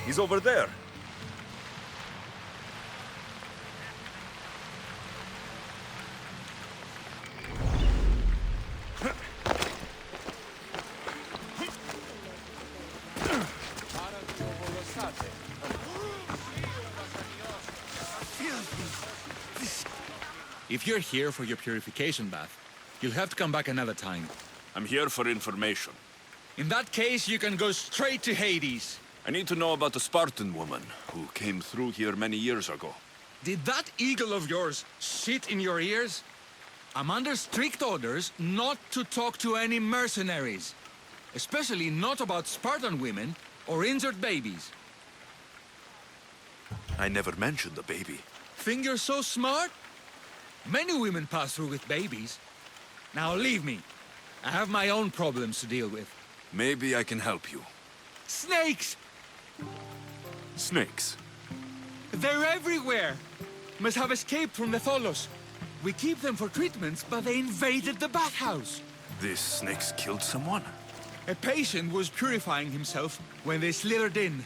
He's over there. If you're here for your purification bath, you'll have to come back another time. I'm here for information. In that case, you can go straight to Hades. I need to know about the Spartan woman who came through here many years ago. Did that eagle of yours shit in your ears? I'm under strict orders not to talk to any mercenaries. Especially not about Spartan women or injured babies. I never mentioned the baby. Think you're so smart? Many women pass through with babies. Now leave me. I have my own problems to deal with. Maybe I can help you. Snakes! Snakes? They're everywhere! Must have escaped from the Tholos. We keep them for treatments, but they invaded the bathhouse. These snakes killed someone? A patient was purifying himself when they slithered in.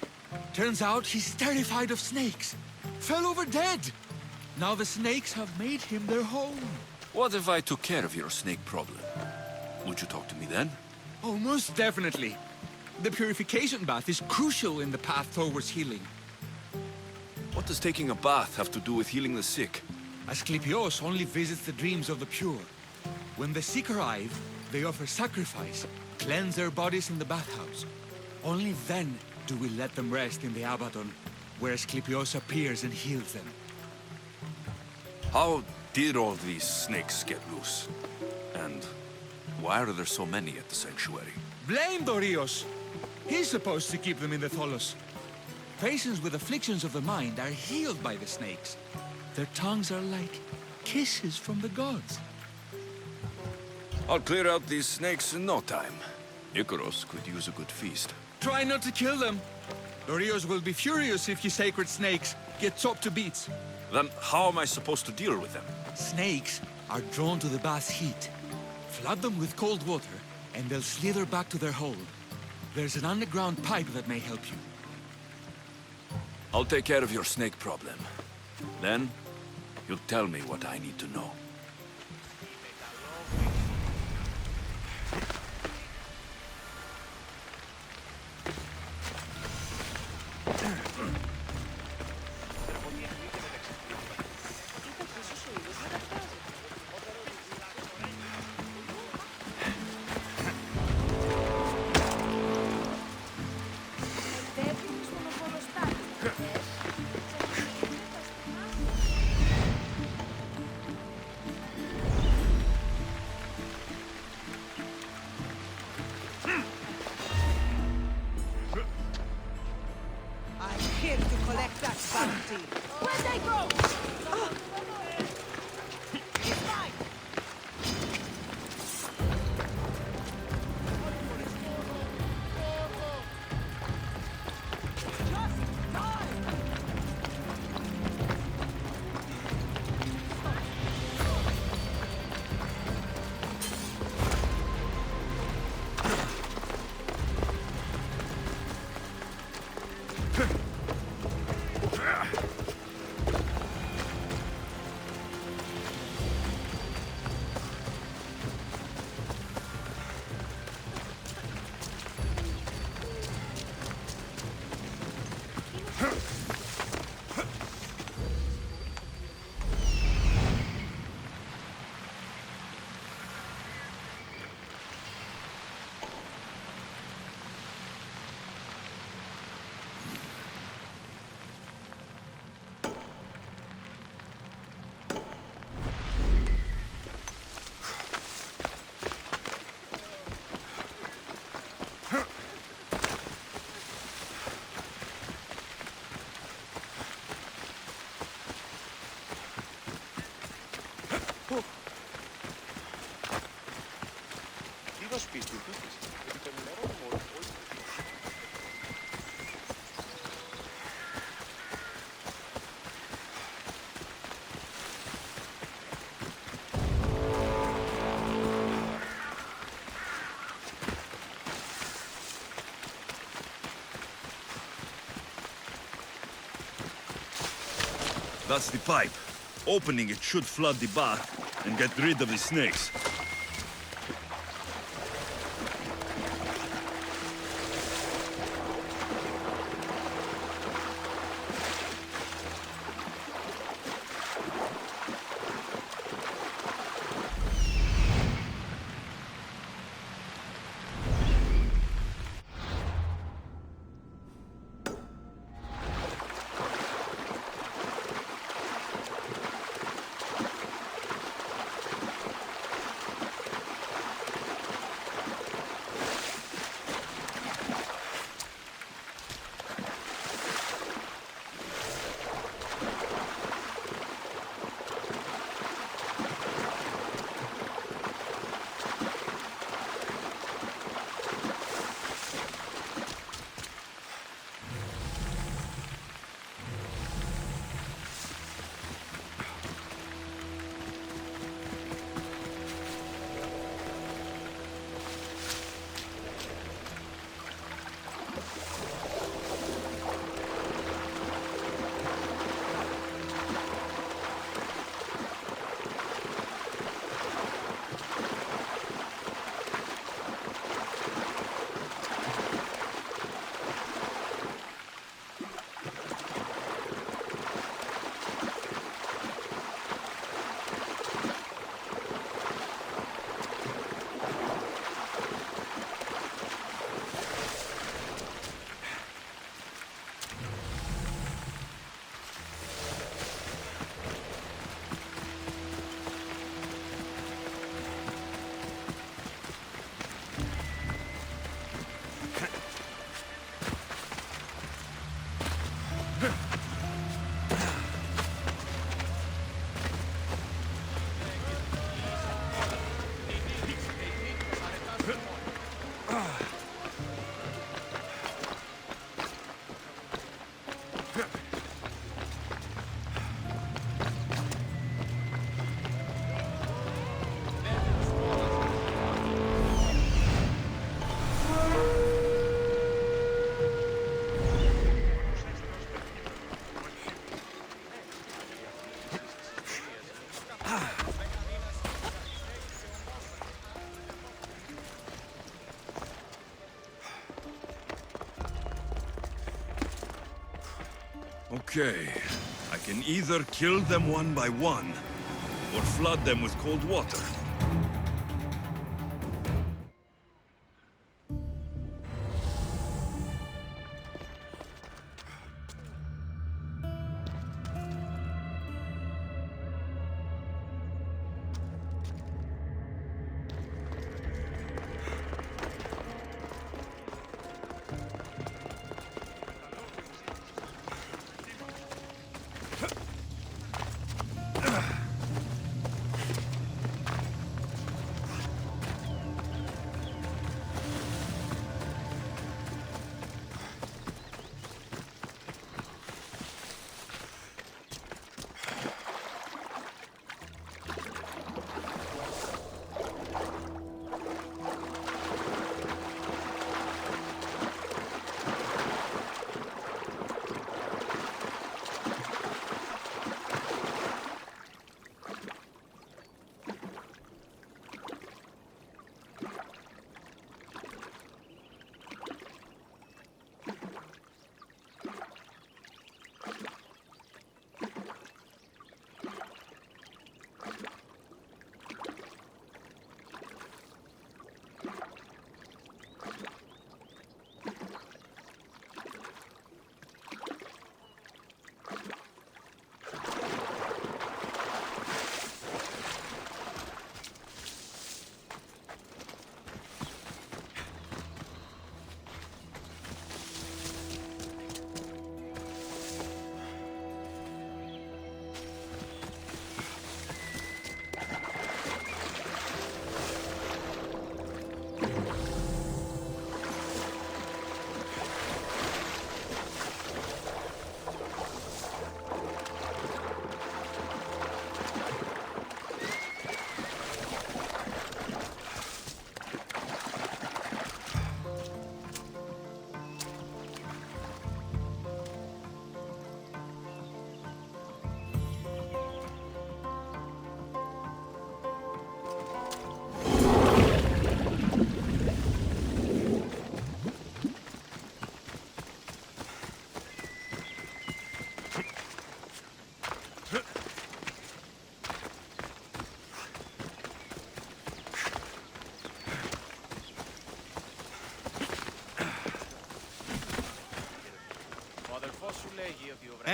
Turns out he's terrified of snakes. Fell over dead. Now the snakes have made him their home. What if I took care of your snake problem? Would you talk to me then? Oh, most definitely. The purification bath is crucial in the path towards healing. What does taking a bath have to do with healing the sick? Asclepios only visits the dreams of the pure. When the sick arrive, they offer sacrifice, cleanse their bodies in the bathhouse. Only then do we let them rest in the Abaddon, where Asclepios appears and heals them. How did all these snakes get loose? And why are there so many at the sanctuary? Blame Dorios! He's supposed to keep them in the Tholos. Patients with afflictions of the mind are healed by the snakes. Their tongues are like kisses from the gods. I'll clear out these snakes in no time. Icaros could use a good feast. Try not to kill them. Dorios will be furious if you sacred snakes get chopped to bits. Then how am I supposed to deal with them? Snakes are drawn to the bath's heat. Flood them with cold water, and they'll slither back to their hole. There's an underground pipe that may help you. I'll take care of your snake problem. Then, you'll tell me what I need to know. το σπίτι του επιτεμμένο μόνο. That's the pipe. Opening it should flood the bath and get rid of the snakes. Okay. I can either kill them one by one, or flood them with cold water.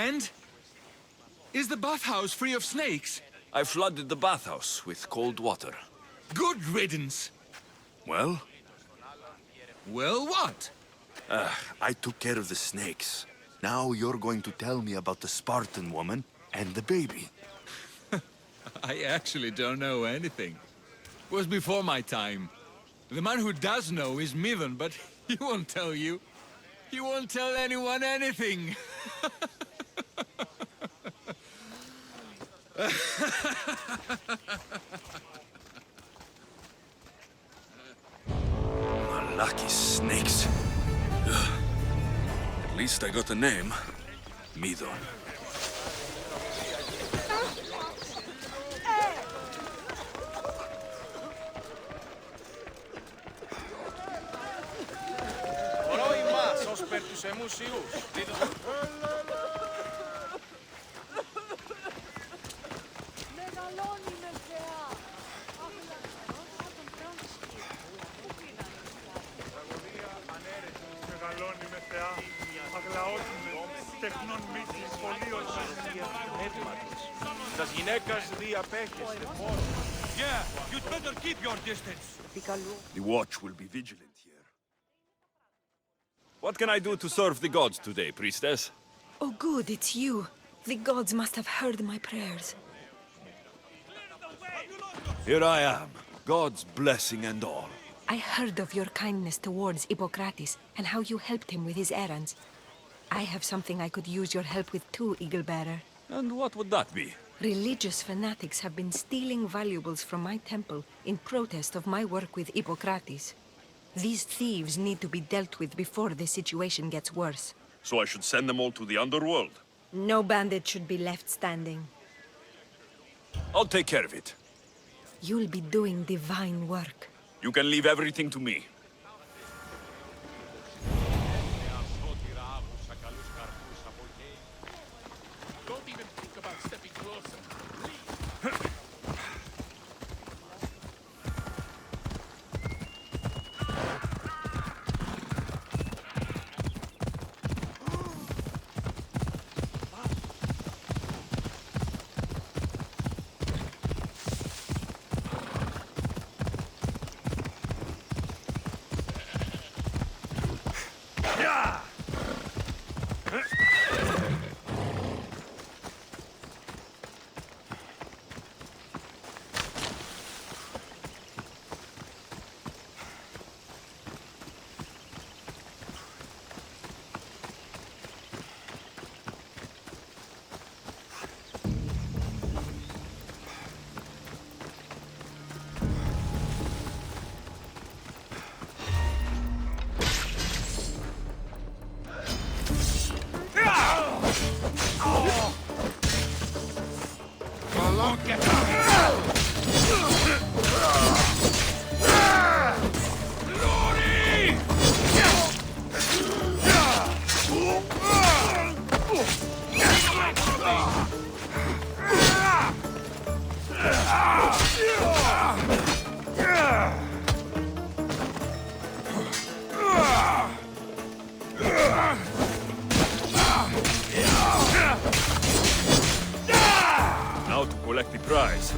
And? Is the bathhouse free of snakes? I flooded the bathhouse with cold water. Good riddance. Well? Well, what? I took care of the snakes. Now you're going to tell me about the Spartan woman and the baby. I actually don't know anything. It was before my time. The man who does know is Midon, but he won't tell you. He won't tell anyone anything. Lucky snakes. Ugh. At least I got a name. Midon. Πρόημα ως περ τους εμούσιους. Μεγαλώνει με θεά. Αχ, τον Φράνσκι. Πού πήγανε αυτά. Μεγαλώνει με θεά, αγλαώσουμε, τεχνών μύθις, πολίως Πνεύματος. Τας γυναίκας διαπέχεστε μόνο. Yeah, you'd better keep your distance. The watch will be vigilant here. What can I do to serve the gods today, priestess? Oh, good, it's you. The gods must have heard my prayers. Here I am, God's blessing and all. I heard of your kindness towards Hippocrates and how you helped him with his errands. I have something I could use your help with too, Eaglebearer. And what would that be? Religious fanatics have been stealing valuables from my temple in protest of my work with Hippocrates. These thieves need to be dealt with before the situation gets worse. So I should send them all to the underworld? No bandit should be left standing. I'll take care of it. You'll be doing divine work. You can leave everything to me. Don't even think about stepping closer. Now to collect the prize.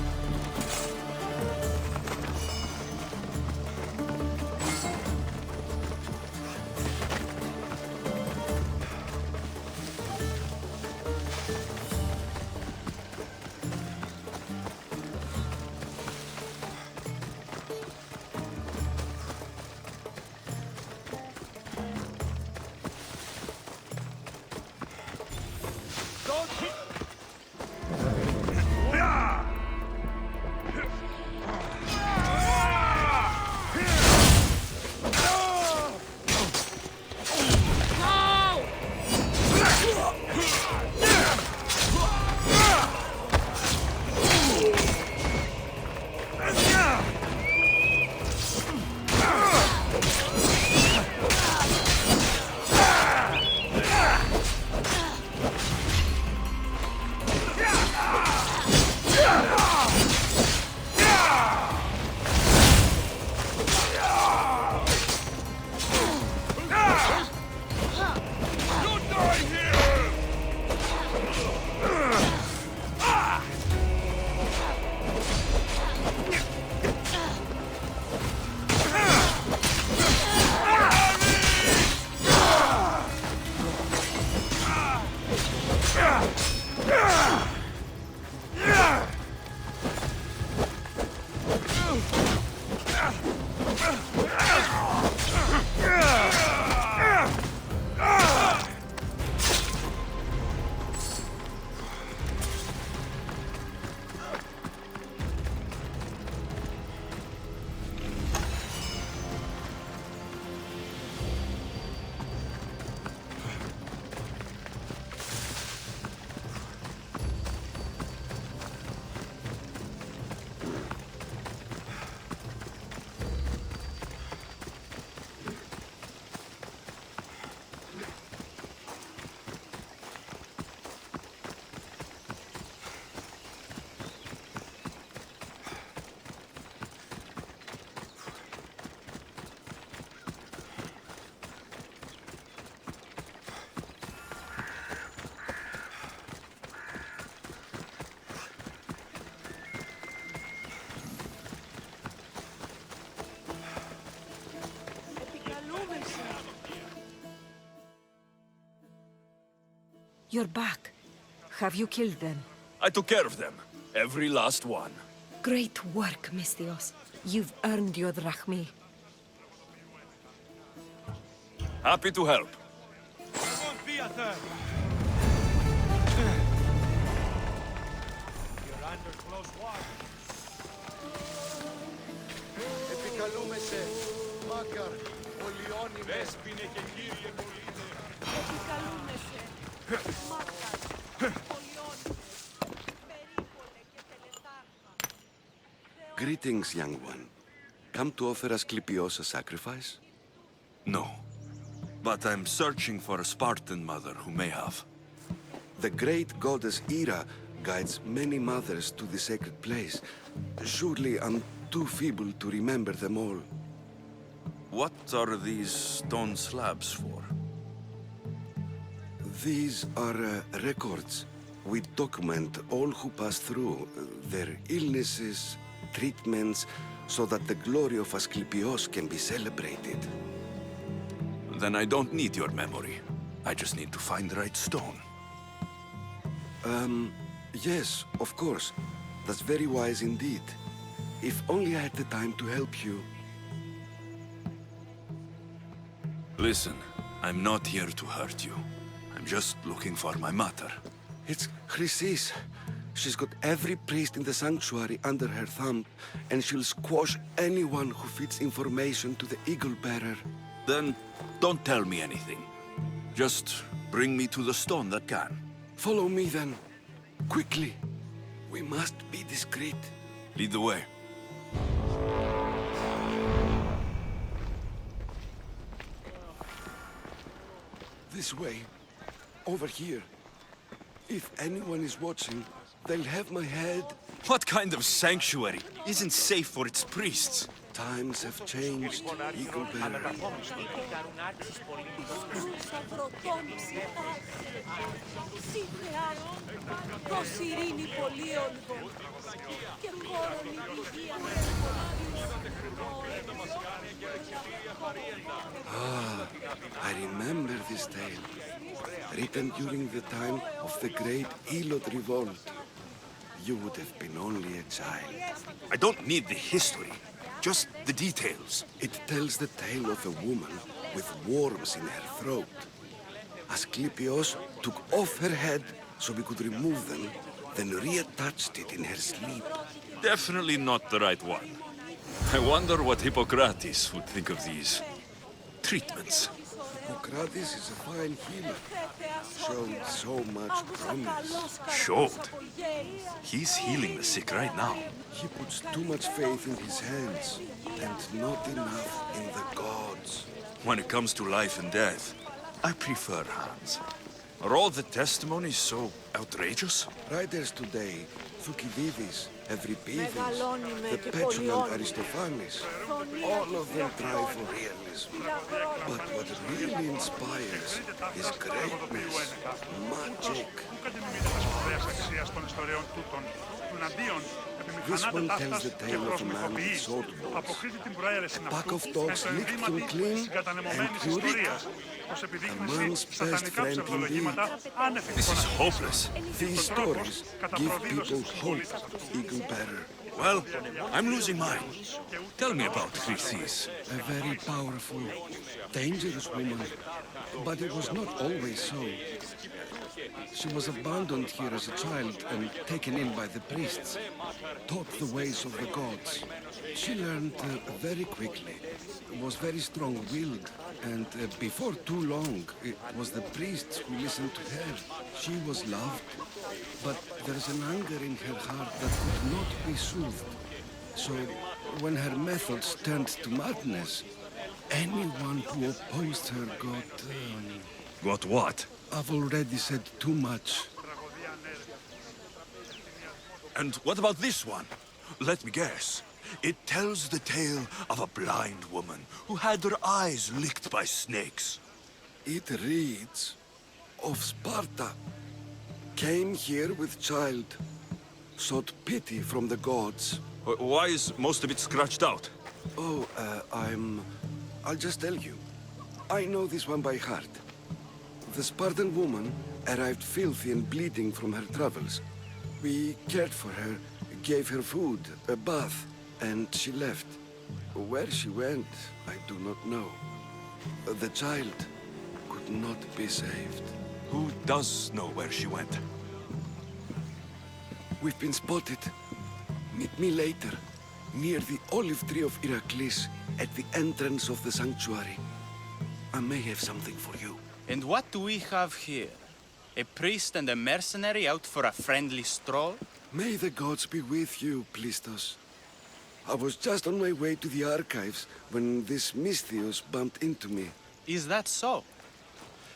You're back. Have you killed them? I took care of them. Every last one. Great work, Misthios. You've earned your drachmi. Happy to help. Επικαλούμεσαι, Μάκαρ, Ολιώνυμε. Δέσποινε και κύριε πολίτε. Επικαλούμεσαι, Μάκαρ, Ολιώνυμε, περίπολε και τελετάρχα. Greetings, young one. Come to offer Asclepios a sacrifice? No. But I'm searching for a Spartan mother who may have. The great goddess Hera guides many mothers to the sacred place. Surely I'm too feeble to remember them all. What are these stone slabs for? These are records. We document all who pass through, their illnesses, treatments, so that the glory of Asclepios can be celebrated. Then I don't need your memory. I just need to find the right stone. Yes, of course. That's very wise indeed. If only I had the time to help you. Listen, I'm not here to hurt you. I'm just looking for my mother. It's Chrysis. She's got every priest in the sanctuary under her thumb, and she'll squash anyone who feeds information to the Eagle Bearer. Then don't tell me anything. Just bring me to the stone that can. Follow me then. Quickly. We must be discreet. Lead the way. This way. Over here. If anyone is watching, they'll have my head. What kind of sanctuary isn't safe for its priests? Times have changed, Eagle Bearer. Θησαυρωτών ψυχάρχε, σύγχρεαν, προς ειρήνη πολύολβων και χώρον υγεία I remember this tale. Written during the time of the great Elot revolt. You would have been only a child. I don't need the history, just the details. It tells the tale of a woman with worms in her throat. Asclepios took off her head so we could remove them, then reattached it in her sleep. Definitely not the right one. I wonder what Hippocrates would think of these treatments. Hippocrates is a fine healer. Showed so much promise. Showed? He's healing the sick right now. He puts too much faith in his hands, and not enough in the gods. When it comes to life and death, I prefer hands. Are all the testimonies so outrageous? Writers today, Thucydides, Euripides, the petulant Aristophanes, all of them try for realism. But what really inspires is greatness, magic. This one tells the tale of a man with sword walls. A pack of dogs licked him clean, and Eureka, a man's best friend indeed. This is hopeless. These stories give people hope, Eagle Bearer. Well, I'm losing mine. Tell me about Chrysis. A very powerful, dangerous woman, but it was not always so. She was abandoned here as a child and taken in by the priests, taught the ways of the gods. She learned very quickly, was very strong-willed, and before too long, it was the priests who listened to her. She was loved, but there's an anger in her heart that could not be soothed. So, when her methods turned to madness, anyone who opposed her got... Got what? I've already said too much. And what about this one? Let me guess. It tells the tale of a blind woman who had her eyes licked by snakes. It reads of Sparta. Came here with child. Sought pity from the gods. Why is most of it scratched out? Oh, I'll just tell you. I know this one by heart. The Spartan woman arrived filthy and bleeding from her travels. We cared for her, gave her food, a bath, and she left. Where she went, I do not know. The child could not be saved. Who does know where she went? We've been spotted. Meet me later, near the olive tree of Iraklis, at the entrance of the sanctuary. I may have something for you. And what do we have here? A priest and a mercenary out for a friendly stroll? May the gods be with you, Plistos. I was just on my way to the archives when this Misthios bumped into me. Is that so?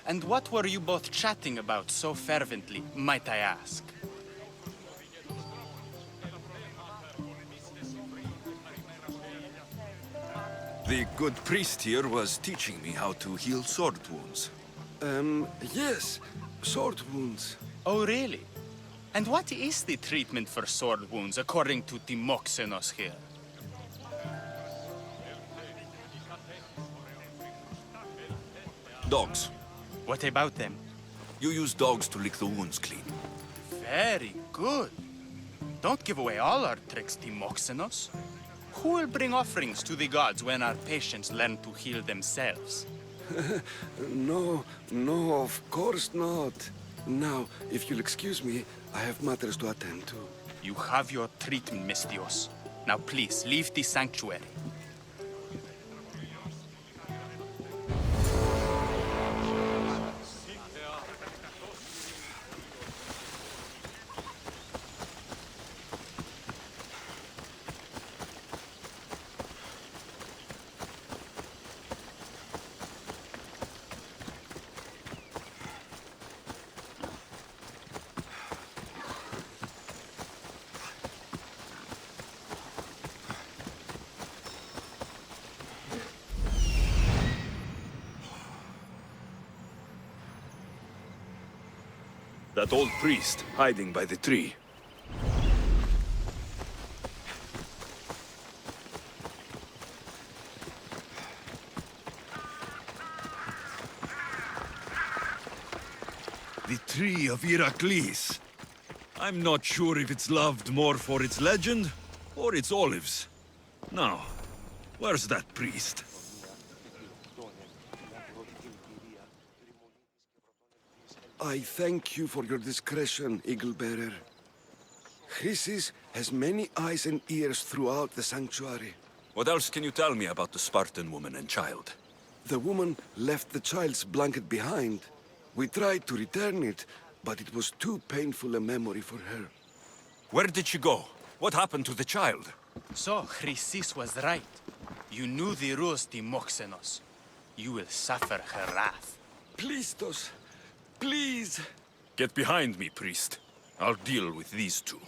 And what were you both chatting about so fervently, might I ask? The good priest here was teaching me how to heal sword wounds. Yes, sword wounds. Oh, really? And what is the treatment for sword wounds, according to Timoxenos here? Dogs. What about them? You use dogs to lick the wounds clean. Very good. Don't give away all our tricks, Timoxenos. Who will bring offerings to the gods when our patients learn to heal themselves? No, of course not. Now, if you'll excuse me, I have matters to attend to. You have your treatment, Misthios. Now please, leave the sanctuary. That old priest, hiding by the tree. The tree of Iraklis. I'm not sure if it's loved more for its legend or its olives. Now, where's that priest? I thank you for your discretion, Eagle Bearer. Chrysis has many eyes and ears throughout the sanctuary. What else can you tell me about the Spartan woman and child? The woman left the child's blanket behind. We tried to return it, but it was too painful a memory for her. Where did she go? What happened to the child? So, Chrysis was right. You knew the rules, Timoxenos. You will suffer her wrath. Plistos, please! Get behind me, priest. I'll deal with these two.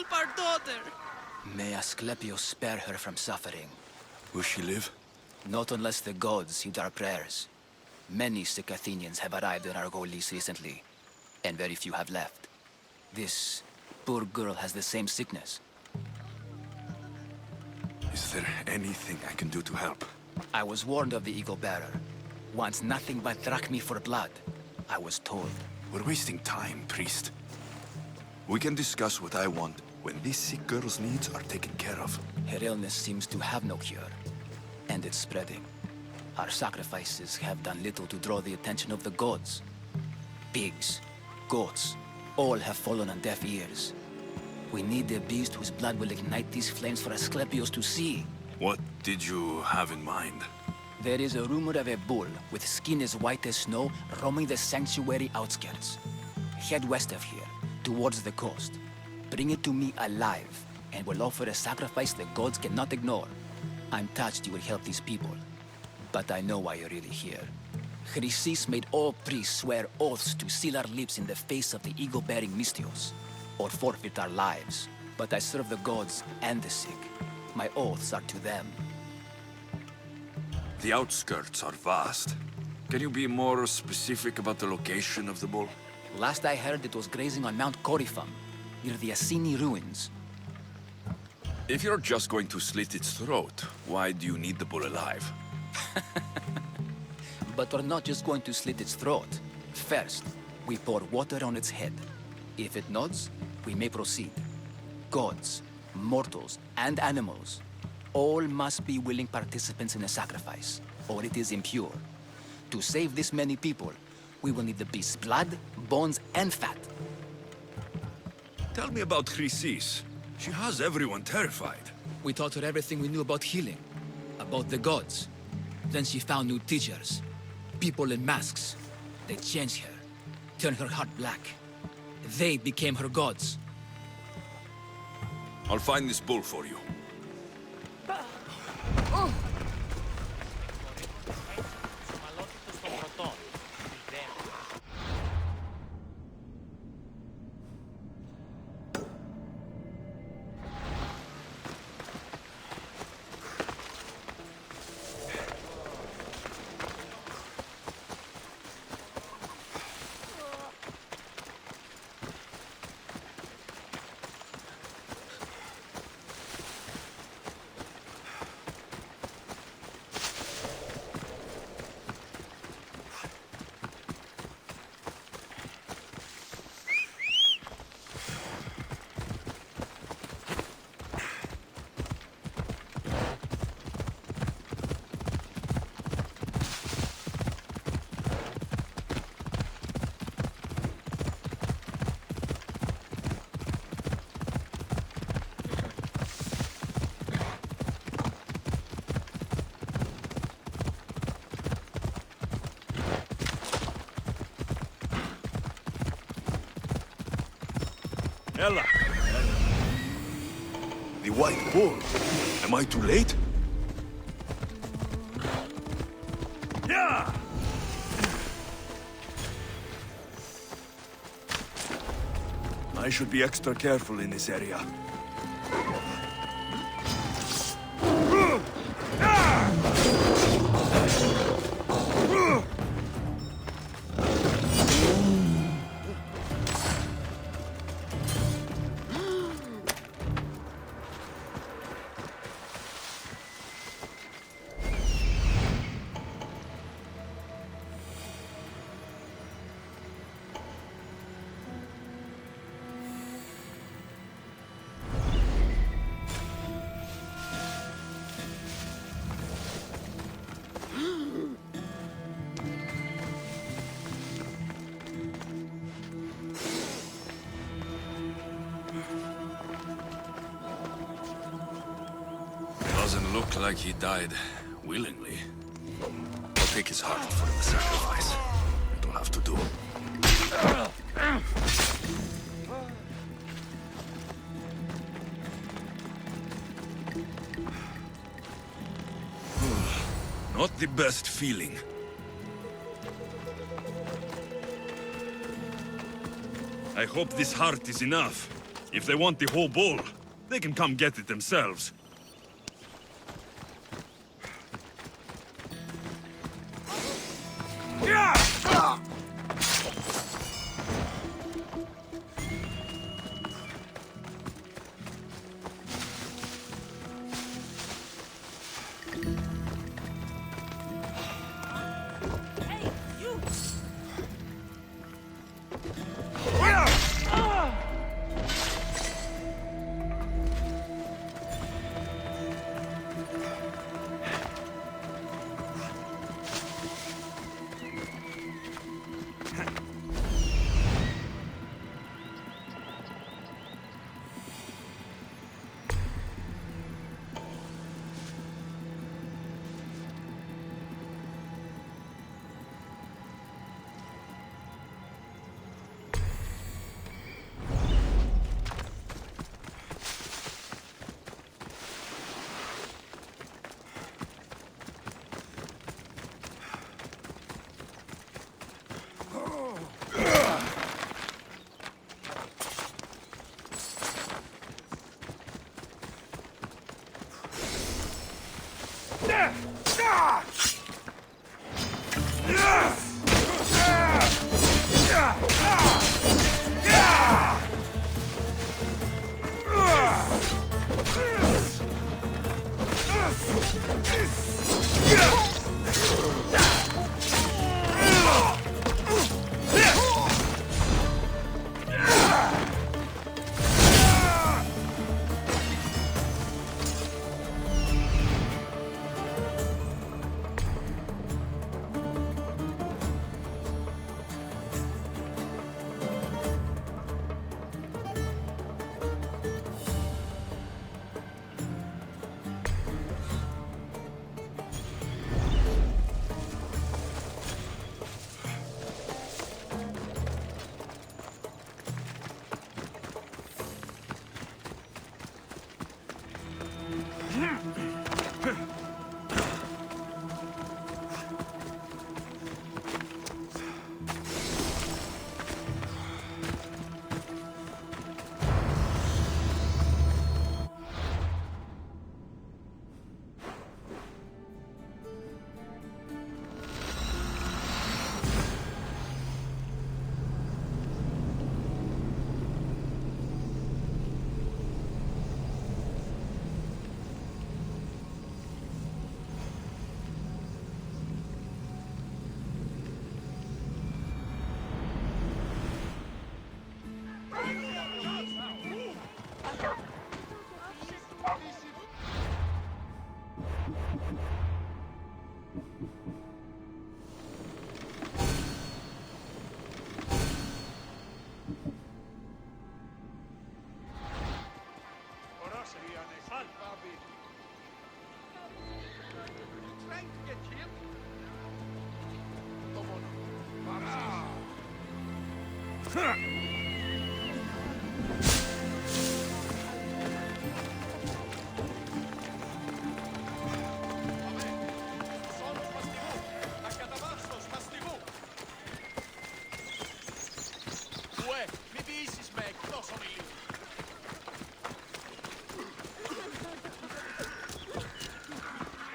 help our daughter. May Asclepius spare her from suffering. Will she live? Not unless the gods heed our prayers. Many sick Athenians have arrived in Argolis recently, and very few have left. This poor girl has the same sickness. Is there anything I can do to help? I was warned of the Eagle Bearer. Wants nothing but drachmi for blood. I was told. We're wasting time, priest. We can discuss what I want when this sick girl's needs are taken care of. Her illness seems to have no cure, and it's spreading. Our sacrifices have done little to draw the attention of the gods. Pigs, goats, all have fallen on deaf ears. We need a beast whose blood will ignite these flames for Asclepius to see. What did you have in mind? There is a rumor of a bull with skin as white as snow roaming the sanctuary outskirts. Head west of here, towards the coast. Bring it to me alive, and we'll offer a sacrifice the gods cannot ignore. I'm touched you will help these people, but I know why you're really here. Chrysis made all priests swear oaths to seal our lips in the face of the eagle-bearing Mystios, or forfeit our lives. But I serve the gods and the sick. My oaths are to them. The outskirts are vast. Can you be more specific about the location of the bull? Last I heard, it was grazing on Mount Corifum, near the Assini ruins. If you're just going to slit its throat, why do you need the bull alive? But we're not just going to slit its throat. First, we pour water on its head. If it nods, we may proceed. Gods, mortals, and animals, all must be willing participants in a sacrifice, or it is impure. To save this many people, we will need the beast's blood, bones, and fat. Tell me about Chrysis. She has everyone terrified. We taught her everything we knew about healing, about the gods. Then she found new teachers, people in masks. They changed her, turned her heart black. They became her gods. I'll find this bull for you. Ella! The White Bull. Am I too late? Yeah! I should be extra careful in this area. Doesn't look like he died willingly. I'll take his heart for the sacrifice. It'll have to do. Not the best feeling. I hope this heart is enough. If they want the whole bull, they can come get it themselves. Hey, you!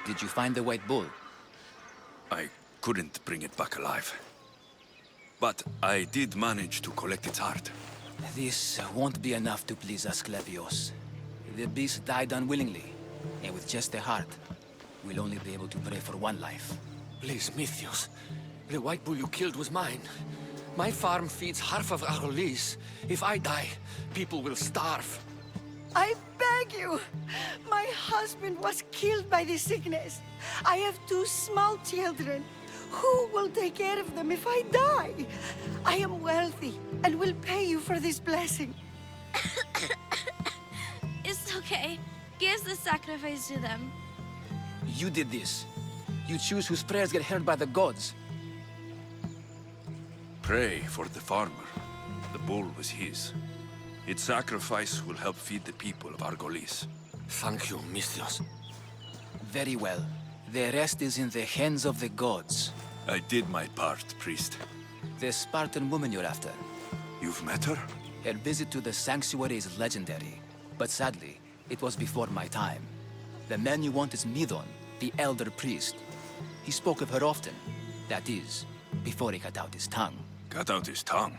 Did you find the White Bull? I couldn't bring it back alive. But I did manage to collect its heart. This won't be enough to please Asclepios. The beast died unwillingly, and with just the heart, we'll only be able to pray for one life. Please, Mythios. The White Bull you killed was mine. My farm feeds half of Argolis. If I die, people will starve. I beg you! My husband was killed by the sickness. I have 2 small children. Who will take care of them if I die? I am wealthy and will pay you for this blessing. It's okay. Give the sacrifice to them. You did this. You choose whose prayers get heard by the gods. Pray for the farmer. The bull was his. Its sacrifice will help feed the people of Argolis. Thank you, Mythios. Very well. The rest is in the hands of the gods. I did my part, priest. The Spartan woman you're after. You've met her? Her visit to the sanctuary is legendary, but sadly, it was before my time. The man you want is Midon, the elder priest. He spoke of her often. That is, before he cut out his tongue. Cut out his tongue?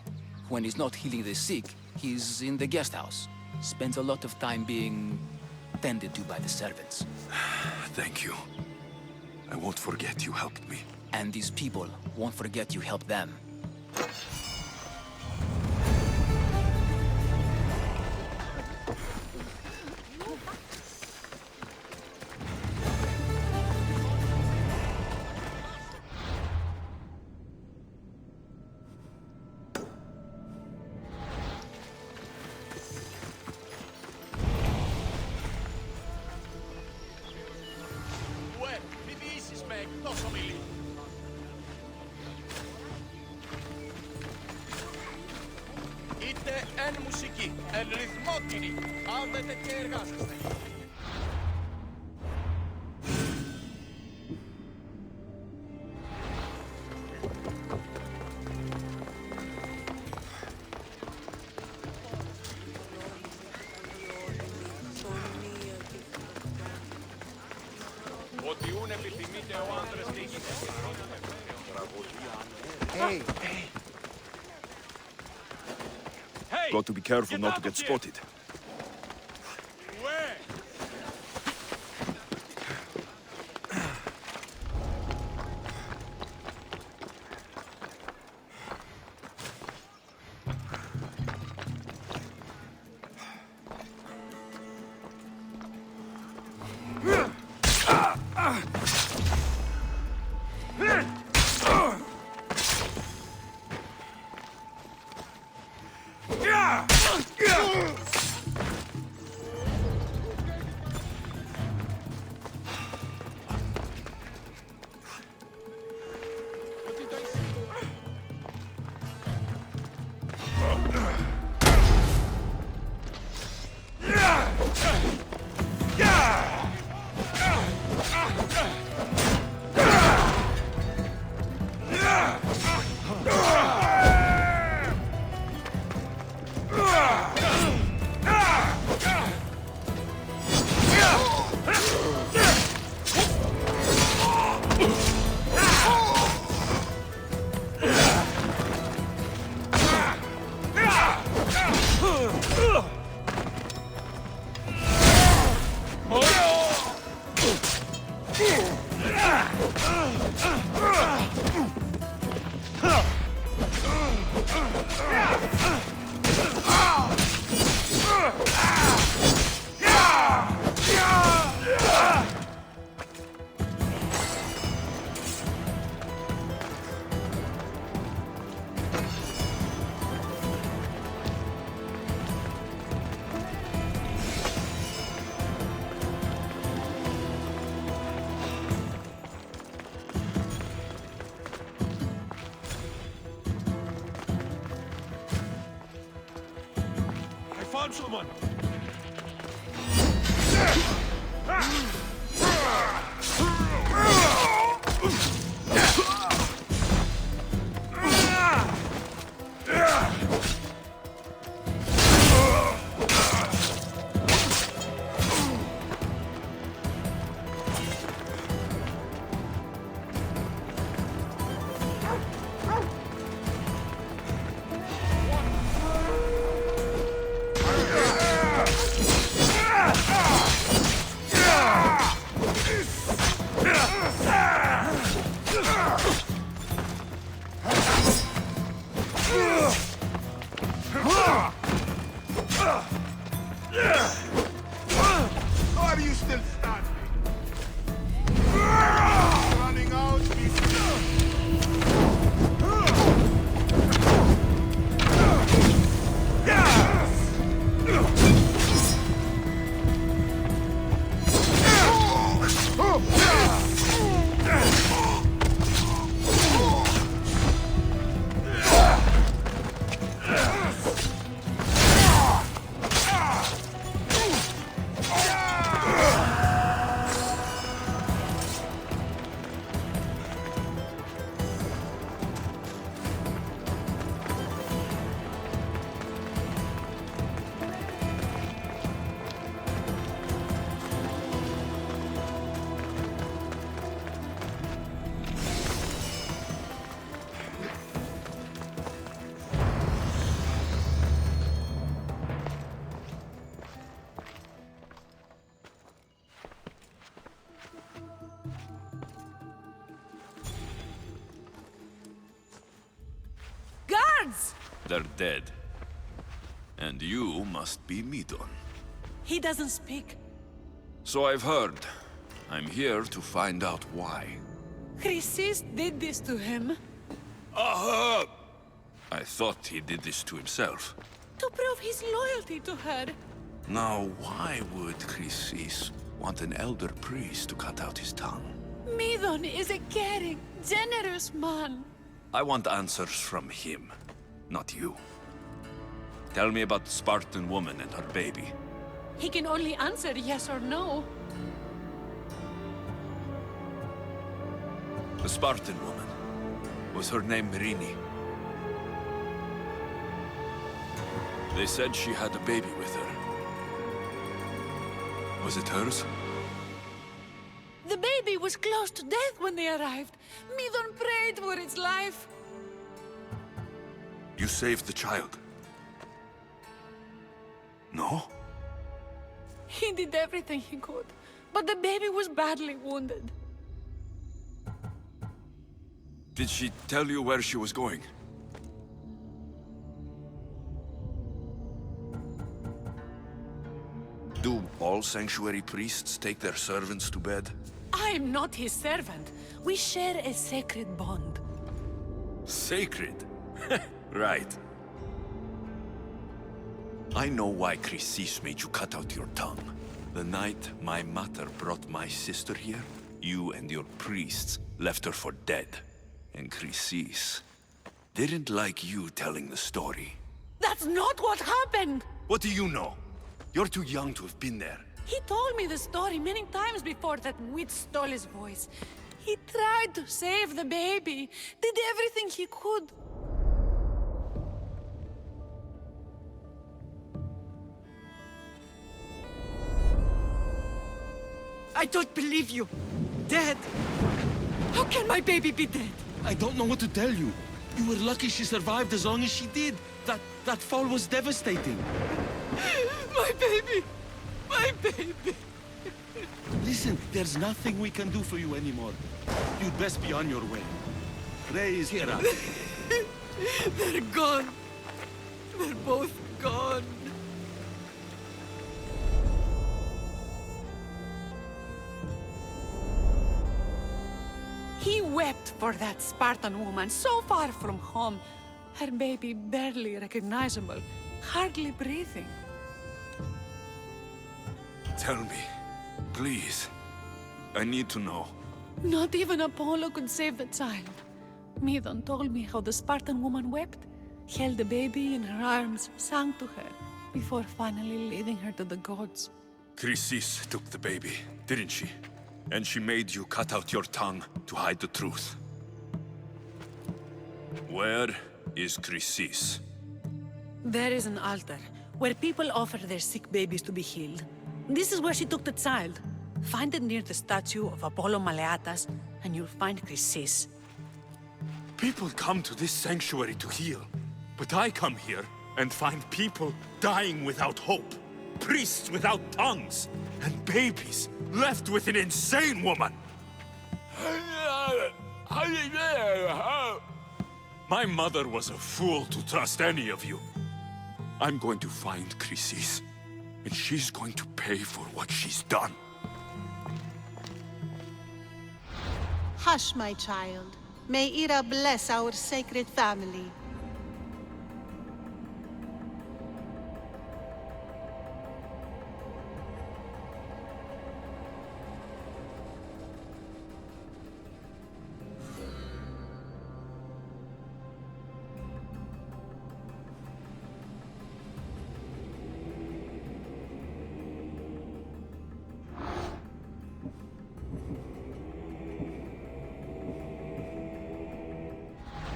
When he's not healing the sick, he's in the guest house. Spends a lot of time being tended to by the servants. Thank you. I won't forget you helped me. And these people won't forget you helped them. Είτε εν μουσική, εν ρυθμότηρη, άνδετε και εργάζεστε. Ότι ούν επιθυμείτε ο άντρες και οι γυναίκες. Hey, hey. Got to be careful not to get spotted. Found someone! They're dead. And you must be Midon. He doesn't speak. So I've heard. I'm here to find out why. Chrysis did this to him. Aha! I thought he did this to himself. To prove his loyalty to her. Now, why would Chrysis want an elder priest to cut out his tongue? Midon is a caring, generous man. I want answers from him, not you. Tell me about the Spartan woman and her baby. He can only answer yes or no. The Spartan woman. Was her name Myrine? They said she had a baby with her. Was it hers? The baby was close to death when they arrived. Midon prayed for its life. You saved the child. No? He did everything he could, but the baby was badly wounded. Did she tell you where she was going? Do all sanctuary priests take their servants to bed? I am not his servant. We share a sacred bond. Sacred? Right. I know why Chrysis made you cut out your tongue. The night my mother brought my sister here, you and your priests left her for dead. And Chrysis didn't like you telling the story. That's not what happened! What do you know? You're too young to have been there. He told me the story many times before that witch stole his voice. He tried to save the baby, did everything he could. I don't believe you. Dead. How can my baby be dead? I don't know what to tell you. You were lucky she survived as long as she did. That fall was devastating. My baby! My baby! Listen, there's nothing we can do for you anymore. You'd best be on your way. Praise Hera. They're gone. They're both gone. He wept for that Spartan woman so far from home. Her baby barely recognizable, hardly breathing. Tell me, please. I need to know. Not even Apollo could save the child. Midon told me how the Spartan woman wept, held the baby in her arms, sang to her, before finally leading her to the gods. Chrysis took the baby, didn't she? And she made you cut out your tongue to hide the truth. Where is Chrysis? There is an altar, where people offer their sick babies to be healed. This is where she took the child. Find it near the statue of Apollo Maleatas, and you'll find Chrysis. People come to this sanctuary to heal. But I come here and find people dying without hope. Priests without tongues. And babies left with an insane woman. My mother was a fool to trust any of you. I'm going to find Chrysis, and she's going to pay for what she's done. Hush, my child. May Ira bless our sacred family.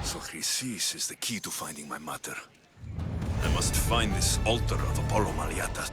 So Chrysis is the key to finding my mother. I must find this altar of Apollo Maleatas.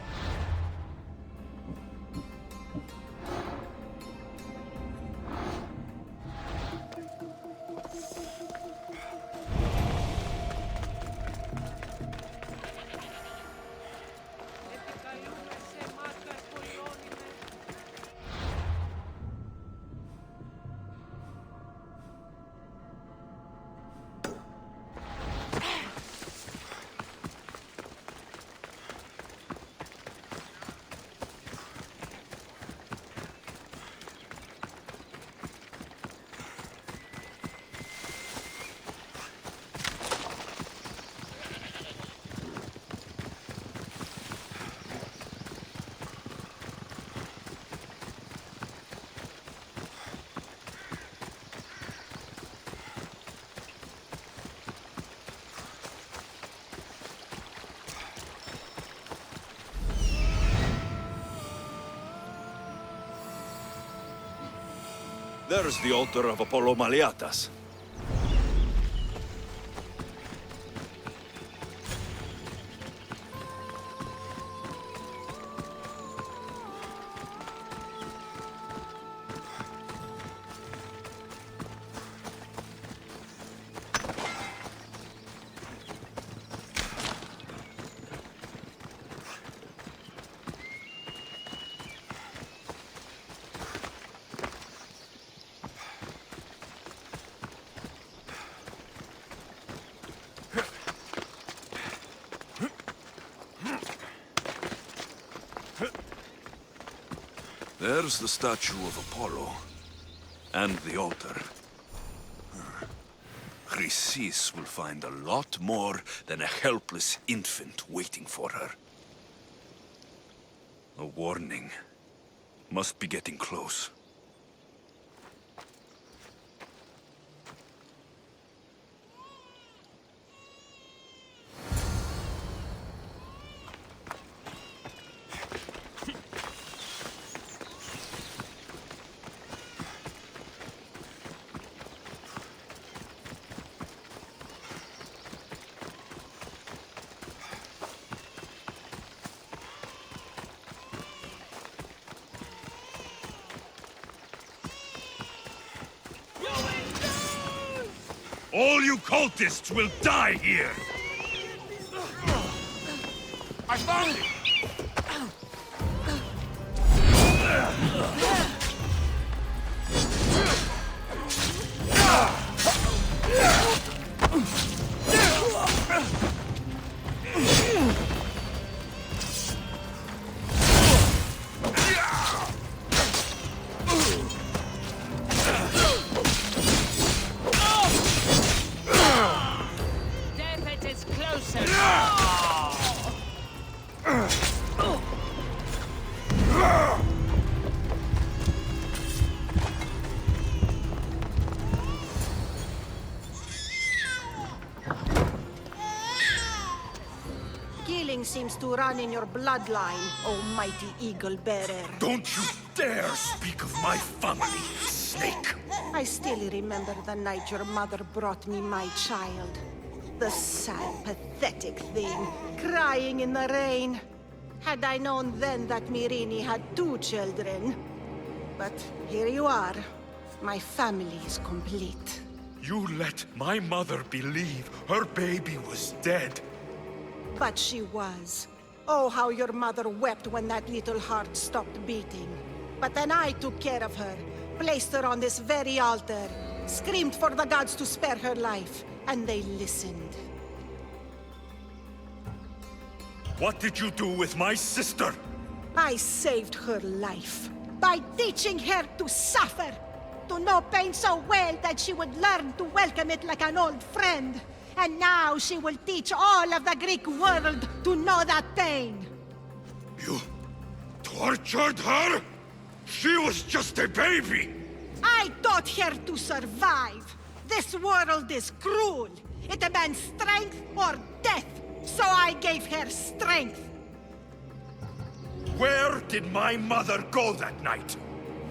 There's the altar of Apollo Maliatas. There's the statue of Apollo. And the altar. Chrysis will find a lot more than a helpless infant waiting for her. A warning. Must be getting close. All you cultists will die here! I found it! Killing seems to run in your bloodline, oh mighty eagle bearer. Don't you dare speak of my family, snake! I still remember the night your mother brought me my child. The sad, pathetic thing, crying in the rain. Had I known then that Myrrine had 2 children. But here you are. My family is complete. You let my mother believe her baby was dead. But she was. Oh, how your mother wept when that little heart stopped beating. But then I took care of her, placed her on this very altar, screamed for the gods to spare her life, and they listened. What did you do with my sister? I saved her life by teaching her to suffer, to know pain so well that she would learn to welcome it like an old friend. And now she will teach all of the Greek world to know that pain. You tortured her? She was just a baby! I taught her to survive. This world is cruel. It demands strength or death. So I gave her strength. Where did my mother go that night?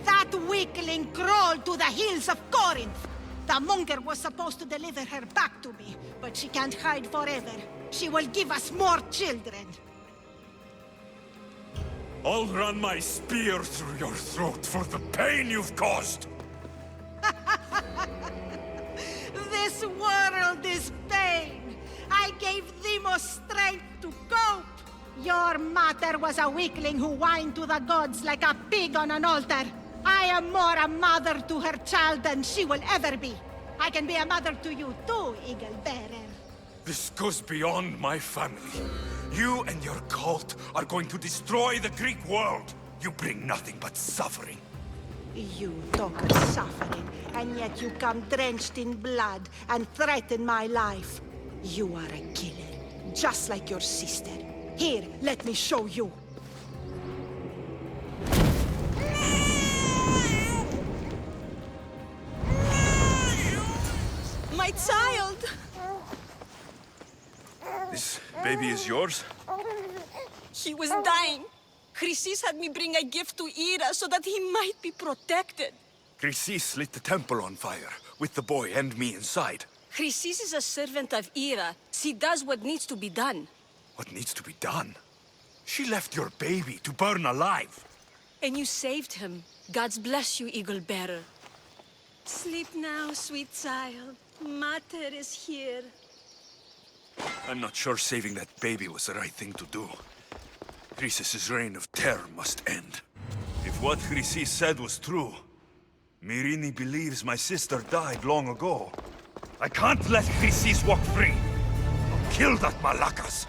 That weakling crawled to the hills of Corinth. The monger was supposed to deliver her back to me, but she can't hide forever. She will give us more children. I'll run my spear through your throat for the pain you've caused! This world is pain. I gave Deimos strength to cope. Your mother was a weakling who whined to the gods like a pig on an altar. I am more a mother to her child than she will ever be. I can be a mother to you too, Eagle Bearer. This goes beyond my family. You and your cult are going to destroy the Greek world. You bring nothing but suffering. You talk of suffering, and yet you come drenched in blood and threaten my life. You are a killer, just like your sister. Here, let me show you. My child! This baby is yours? He was dying. Chrysis had me bring a gift to Ira so that he might be protected. Chrysis lit the temple on fire, with the boy and me inside. Chrysis is a servant of Ira. She does what needs to be done. What needs to be done? She left your baby to burn alive. And you saved him. God's bless you, Eagle Bearer. Sleep now, sweet child. Mater is here. I'm not sure saving that baby was the right thing to do. Chrysis' reign of terror must end. If what Chrysis said was true, Myrini believes my sister died long ago. I can't let Chrysis walk free. I'll kill that Malakas.